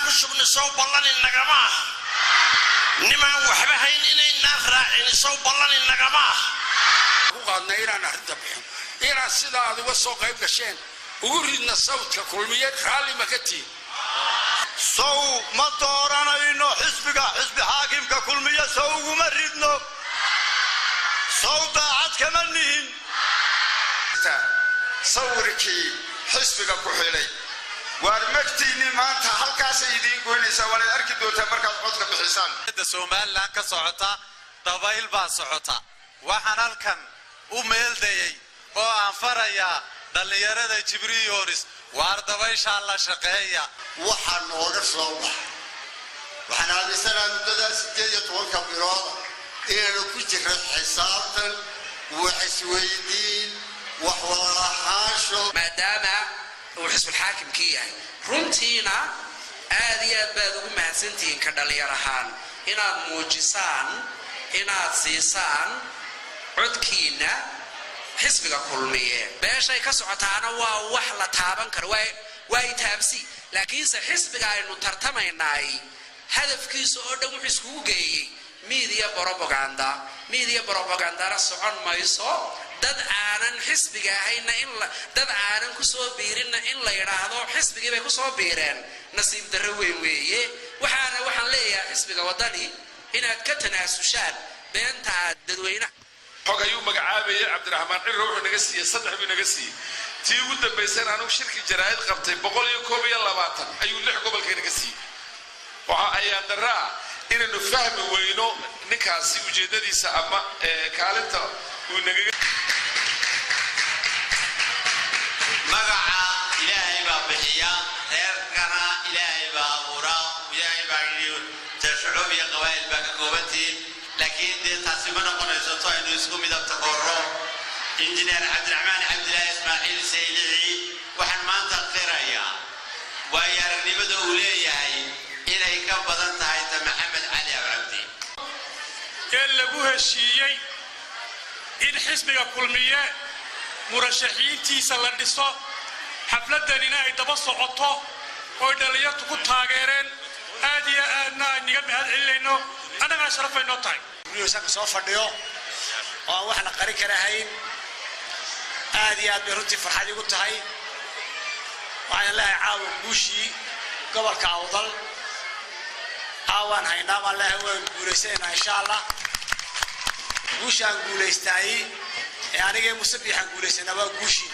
ku shubni soo ballanin nagama nimaan waxba hayn inay naaf raacin soo ballanin nagama ku qaadnay inaan arrinta bixin inaan sida aad uga soo qayb gasheen ugu ridna sawdka kulmiyeed raalli ma ka tihin sow ma dooranayno xisbi xaakimka kulmiye sow uguma ridno sow daacad kama nihin sawirkii xisbiga ku xilay waar magtiinii maanta halkaasay idiin goynaysaa waana arki doontaa markaad codka bixisaan Somaliland ka socota dabayl baa socota waxaan halkan u meeldayay oo aan farayaa dhalinyarada Jibriyoris waar dabaysha la shaqeeya waxaan nooga soo baxay waxaan aaminsanahay muddadaas 18 bilood inaynu ku jirno xisaabtan wax isweydiin wax wada lahaansho maadaama uu xisbi xaakimkii yahay runtiina aad iyo aad baad ugu mahadsantihiin ka dhalinyar ahaan inaad muujisaan inaad siisaan codkiina xisbiga kulmiye beeshay ka socotaana waa wax la taaban karo waa taabsi laakiinse xisbiga aynu tartamaynay hadafkiisu oo dhan wuxuu isku geeyay media propaganda socon mayso dad aanan xisbiga ahayna dad aanan ku soo biirinna in la yiraahdo xisbigii bay ku soo biireen nasiib darro weyn weeye waxaan leeyahay xisbiga wadani inaad ka tanaasushaan beenta dadweynaha xogayuu magacaabay Cabdiraxmaan Cirro wuxuu naga siiyay 3 buu naga siiyay tii ugu dambeysay anagu shirki jaraa'id qabtay 120 ayuu 6 gobolka naga siiyay waxa ay daraa inaynu fahmi weyno ninkaasi ujeedadiisa ama kaalinta uu naga magaca Ilaahay baa bixiya reerkana Ilaahay baa abuura Ilaahay baa yiri tashuub iyo qabaayil baa ka koobantiin laakiin dee taasi ma noqonayso to aynu isku midabta qoro injineer Cabdiraxmaan Cabdilaahi Ismaaciil Saylici waxaan maanta qirayaa waayaranimada uu leeyahay inay ka badan tahay ta Maxamed Cali Abdi ee lagu heshiiyay in xisbiga kulmiye murashaxiintiisa la dhiso xafladanina ay daba socoto oo dhalinyartu ku taageereen aad iyo aadna niga mahad celinayno anaga sharafayno tahay wiilka soo fadhiyo oo wax la qari karahayn aad iyo aad bay runtii farxad igu tahay waxaan leeyahay caawa guushii gobolka Awdal awan haynaa wallahi waan guuleysanaynaa insha Allah guushaan guuleystay aniga musabbixan guuleysanaa waa guushii